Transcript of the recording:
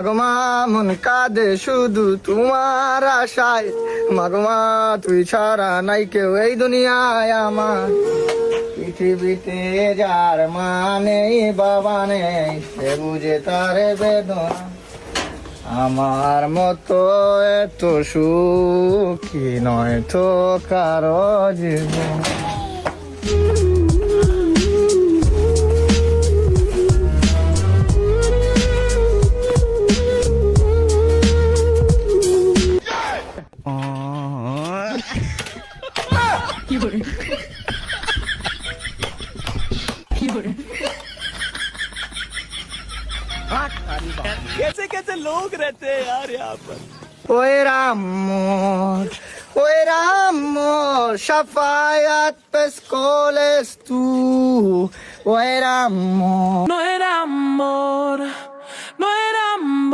মাগমা মন কাঁদে শুধু তোমার আশায়, মাগমা তুই ছাড়া নাই কেউ এই দুনিয়ায় আমার। পৃথিবীতে যার মা নেই বাবা নেই, সে বুঝে তার বেদনা। আমার মতো এত সুখী নয় তো কারো জীবন। कैसे कैसे लोग रहते हैं यार यहाँ पर। ওই রাম মোর, ওই রাম মোর, শাফায়াত পেশ কোলেস তু, ওই রাম মোর। No era amor, no era amor.